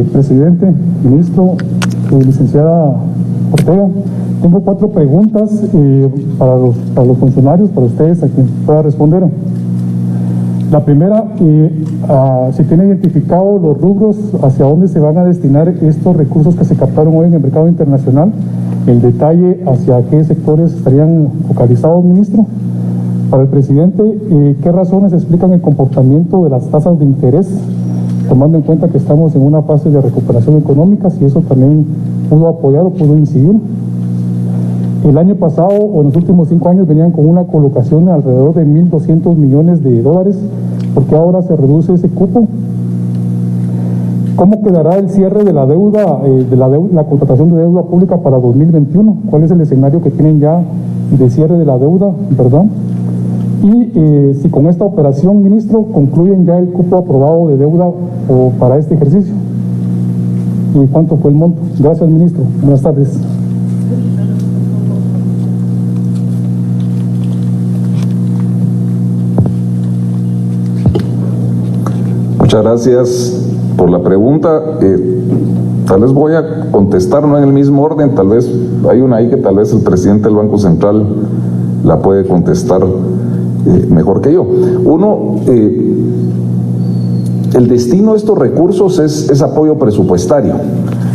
presidente, ministro, licenciada Ortega. Tengo 4 preguntas para los funcionarios, para ustedes, a quien pueda responder. La primera, si tiene identificado los rubros hacia dónde se van a destinar estos recursos que se captaron hoy en el mercado internacional, el detalle hacia qué sectores estarían focalizados, ministro. Para el presidente, ¿qué razones explican el comportamiento de las tasas de interés, tomando en cuenta que estamos en una fase de recuperación económica, si eso también pudo apoyar o pudo incidir? El año pasado o en los últimos 5 años venían con una colocación de alrededor de 1.200 millones de dólares. ¿Por qué ahora se reduce ese cupo? ¿Cómo quedará el cierre de la deuda, la contratación de deuda pública para 2021? ¿Cuál es el escenario que tienen ya de cierre de la deuda, verdad? Y si con esta operación, ministro, concluyen ya el cupo aprobado de deuda para este ejercicio. ¿Y cuánto fue el monto? Gracias, ministro. Buenas tardes. Muchas gracias por la pregunta. Tal vez voy a contestar no en el mismo orden, tal vez hay una ahí que tal vez el presidente del Banco Central la puede contestar mejor que yo. Uno, el destino de estos recursos es apoyo presupuestario.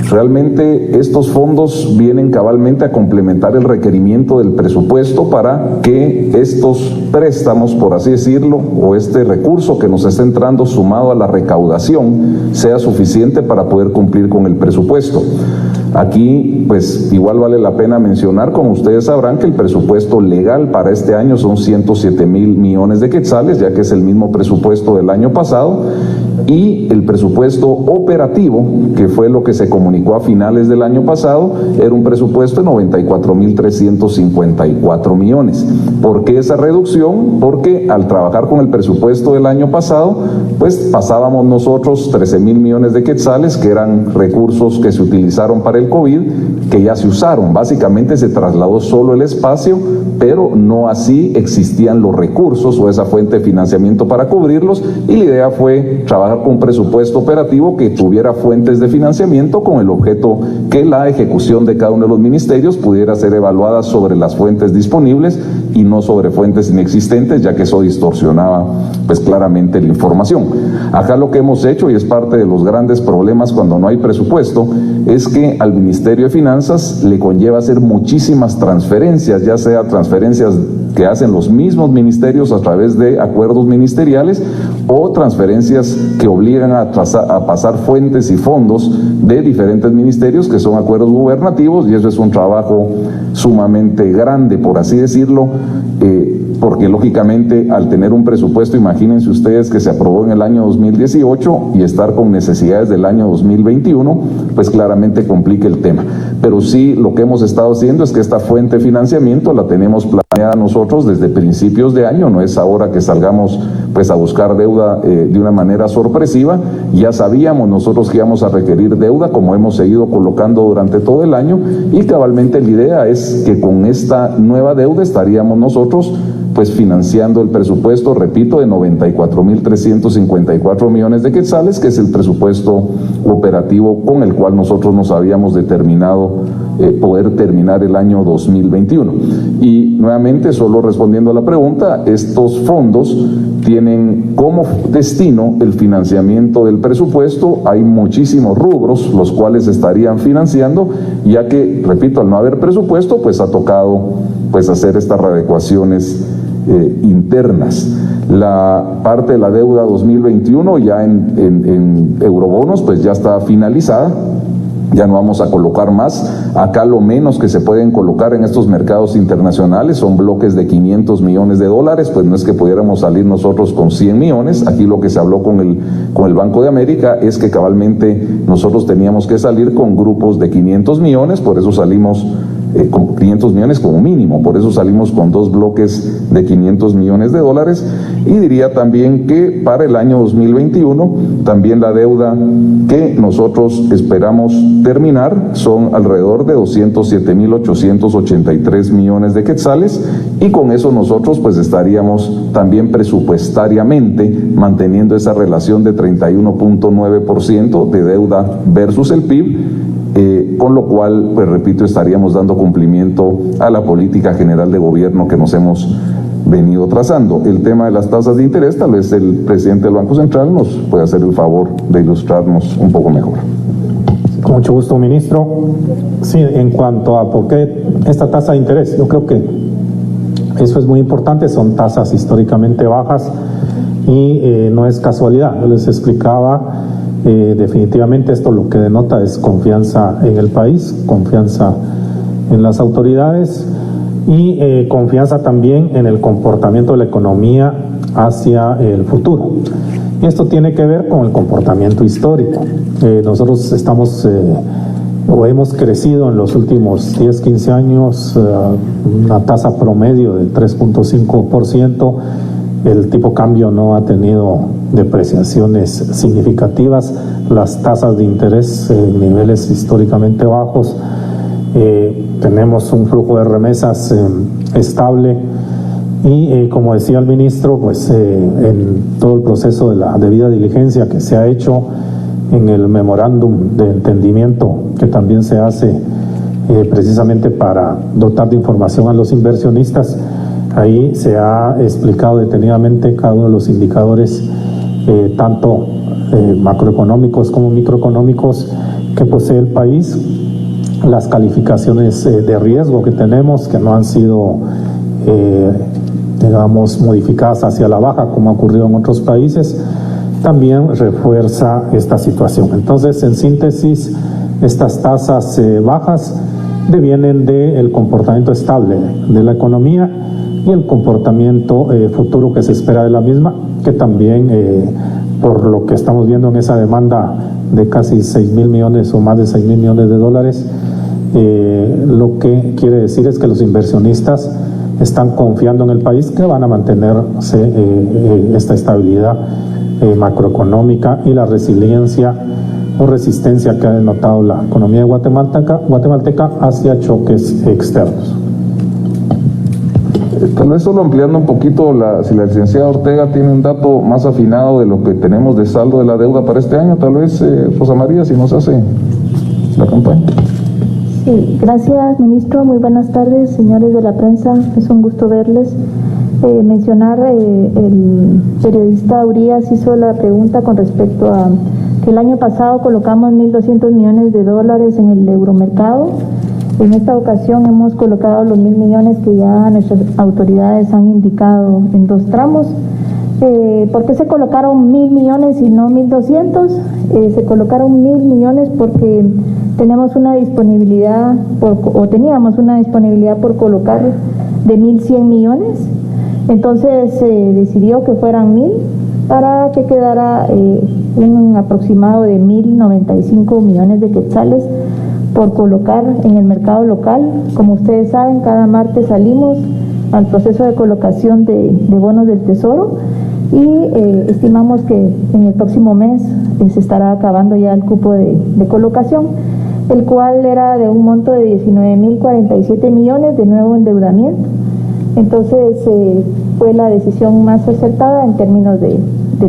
Realmente estos fondos vienen cabalmente a complementar el requerimiento del presupuesto para que estos préstamos, por así decirlo, o este recurso que nos está entrando sumado a la recaudación sea suficiente para poder cumplir con el presupuesto. Aquí, pues, igual vale la pena mencionar, como ustedes sabrán, que el presupuesto legal para este año son 107,000 millones de quetzales, ya que es el mismo presupuesto del año pasado, y el presupuesto operativo, que fue lo que se comunicó a finales del año pasado, era un presupuesto de 94,354 millones. ¿Por qué esa reducción? Porque al trabajar con el presupuesto del año pasado, pues pasábamos nosotros 13,000 millones de quetzales, que eran recursos que se utilizaron para el COVID, que ya se usaron. Básicamente se trasladó solo el espacio, pero no así existían los recursos o esa fuente de financiamiento para cubrirlos, y la idea fue trabajar con un presupuesto operativo que tuviera fuentes de financiamiento con el objeto que la ejecución de cada uno de los ministerios pudiera ser evaluada sobre las fuentes disponibles y no sobre fuentes inexistentes, ya que eso distorsionaba pues claramente la información. Acá lo que hemos hecho, y es parte de los grandes problemas cuando no hay presupuesto, es que al Ministerio de Finanzas le conlleva hacer muchísimas transferencias, ya sea transferencias que hacen los mismos ministerios a través de acuerdos ministeriales o transferencias que obligan a pasar fuentes y fondos de diferentes ministerios, que son acuerdos gubernativos, y eso es un trabajo sumamente grande, por así decirlo, porque lógicamente al tener un presupuesto, imagínense ustedes que se aprobó en el año 2018 y estar con necesidades del año 2021, pues claramente complica el tema. Pero sí, lo que hemos estado haciendo es que esta fuente de financiamiento la tenemos planeada nosotros desde principios de año, no es ahora que salgamos pues a buscar deuda de una manera sorpresiva. Ya sabíamos nosotros que íbamos a requerir deuda, como hemos seguido colocando durante todo el año, y cabalmente la idea es que con esta nueva deuda estaríamos nosotros pues financiando el presupuesto, repito, de 94,354 millones de quetzales, que es el presupuesto operativo con el cual nosotros nos habíamos determinado poder terminar el año 2021. Y nuevamente, solo respondiendo a la pregunta, estos fondos tienen como destino el financiamiento del presupuesto. Hay muchísimos rubros los cuales estarían financiando, ya que, repito, al no haber presupuesto, pues ha tocado pues hacer estas readecuaciones internas. La parte de la deuda 2021 ya en eurobonos pues ya está finalizada, ya no vamos a colocar más. Acá lo menos que se pueden colocar en estos mercados internacionales son bloques de 500 millones de dólares, pues no es que pudiéramos salir nosotros con 100 millones. Aquí lo que se habló con el Banco de América es que cabalmente nosotros teníamos que salir con grupos de 500 millones, por eso salimos con 500 millones como mínimo, por eso salimos con 2 bloques de 500 millones de dólares. Y diría también que para el año 2021 también la deuda que nosotros esperamos terminar son alrededor de 207.883 millones de quetzales, y con eso nosotros pues estaríamos también presupuestariamente manteniendo esa relación de 31.9% de deuda versus el PIB. Con lo cual, pues repito, estaríamos dando cumplimiento a la política general de gobierno que nos hemos venido trazando. El tema de las tasas de interés, tal vez el presidente del Banco Central nos puede hacer el favor de ilustrarnos un poco mejor. Con mucho gusto, ministro. Sí, en cuanto a por qué esta tasa de interés, yo creo que eso es muy importante, son tasas históricamente bajas y no es casualidad. Yo les explicaba, definitivamente esto lo que denota es confianza en el país, confianza en las autoridades y confianza también en el comportamiento de la economía hacia el futuro. Y esto tiene que ver con el comportamiento histórico. Nosotros estamos o hemos crecido en los últimos 10, 15 años una tasa promedio del 3.5%. El tipo cambio no ha tenido depreciaciones significativas, las tasas de interés en niveles históricamente bajos, tenemos un flujo de remesas estable y como decía el ministro, pues en todo el proceso de la debida diligencia que se ha hecho en el memorándum de entendimiento que también se hace precisamente para dotar de información a los inversionistas, ahí se ha explicado detenidamente cada uno de los indicadores, tanto macroeconómicos como microeconómicos que posee el país, las calificaciones de riesgo que tenemos, que no han sido, digamos, modificadas hacia la baja como ha ocurrido en otros países, también refuerza esta situación. Entonces, en síntesis, estas tasas bajas devienen del comportamiento estable de la economía y el comportamiento futuro que se espera de la misma, que también por lo que estamos viendo en esa demanda de casi 6.000 millones o más de 6.000 millones de dólares, lo que quiere decir es que los inversionistas están confiando en el país que van a mantenerse esta estabilidad macroeconómica y la resiliencia o resistencia que ha denotado la economía guatemalteca hacia choques externos. Tal vez solo ampliando un poquito, si la licenciada Ortega tiene un dato más afinado de lo que tenemos de saldo de la deuda para este año, tal vez Rosa María, si nos hace la campaña. Sí, gracias, ministro. Muy buenas tardes, señores de la prensa. Es un gusto verles. Mencionar, el periodista Urias hizo la pregunta con respecto a que el año pasado colocamos 1.200 millones de dólares en el euromercado. En esta ocasión hemos colocado los 1.000 millones que ya nuestras autoridades han indicado en 2 tramos. ¿Por qué se colocaron 1.000 millones y no 1.200? Se colocaron 1.000 millones porque tenemos una disponibilidad, teníamos una disponibilidad por colocar de 1.100 millones. Entonces se decidió que fueran 1.000 para que quedara un aproximado de 1.095 millones de quetzales por colocar en el mercado local. Como ustedes saben, cada martes salimos al proceso de colocación de bonos del Tesoro y estimamos que en el próximo mes se estará acabando ya el cupo de colocación, el cual era de un monto de 19.047 millones de nuevo endeudamiento. Entonces fue la decisión más acertada en términos de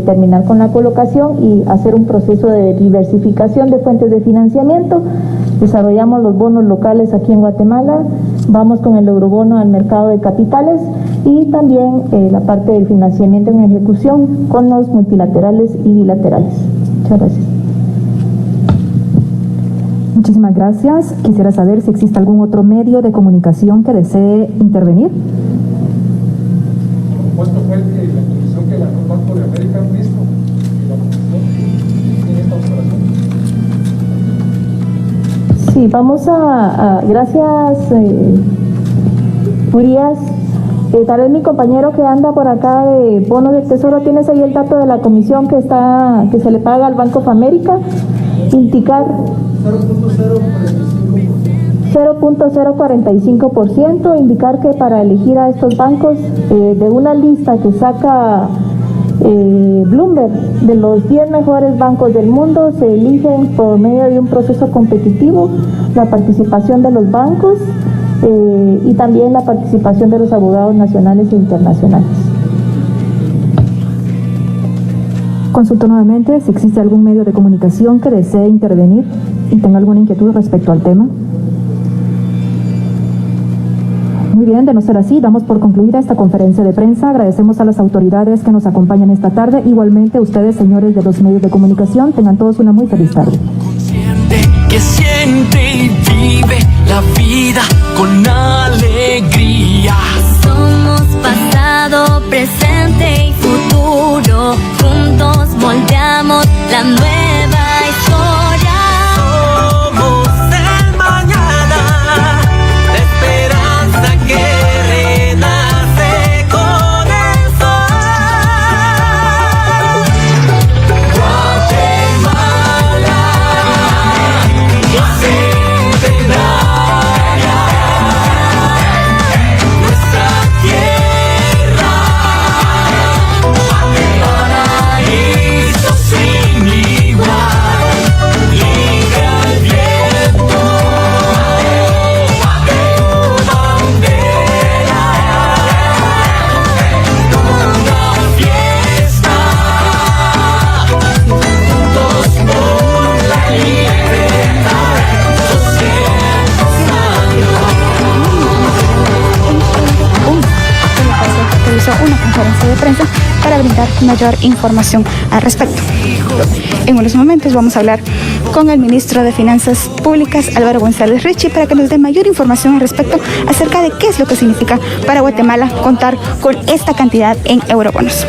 terminar con la colocación y hacer un proceso de diversificación de fuentes de financiamiento. Desarrollamos los bonos locales aquí en Guatemala, vamos con el eurobono al mercado de capitales y también la parte del financiamiento en ejecución con los multilaterales y bilaterales. Muchas gracias. Muchísimas gracias. Quisiera saber si existe algún otro medio de comunicación que desee intervenir. Fue que la comisión que ganó el Banco de América, ministro, y la comisión en esta operación. Sí, vamos gracias, Urias. Tal vez mi compañero que anda por acá de bonos del Tesoro, ¿tienes ahí el dato de la comisión que se le paga al Banco de América? Indicar 0.045%. 0.045%, indicar que para elegir a estos bancos, de una lista que saca Bloomberg de los 10 mejores bancos del mundo, se eligen por medio de un proceso competitivo la participación de los bancos y también la participación de los abogados nacionales e internacionales. Consulto nuevamente si existe algún medio de comunicación que desee intervenir y tenga alguna inquietud respecto al tema. Muy bien, de no ser así, damos por concluida esta conferencia de prensa. Agradecemos a las autoridades que nos acompañan esta tarde. Igualmente, ustedes, señores de los medios de comunicación, tengan todos una muy feliz tarde. Que siente y vive la vida con alegría. Somos pasado, presente y futuro. Juntos moldeamos la nueva historia. Somos el mañana, la esperanza que renace con el sol. Guatemala, centenaria, nuestra tierra, paraíso sin igual, libre al viento, tu bandera, una fiesta, juntos por la libertad, 200 años. Realizó una conferencia de prensa para brindar mayor información al respecto. En unos momentos vamos a hablar con el ministro de Finanzas Públicas, Álvaro González Richie, para que nos dé mayor información al respecto acerca de qué es lo que significa para Guatemala contar con esta cantidad en eurobonos.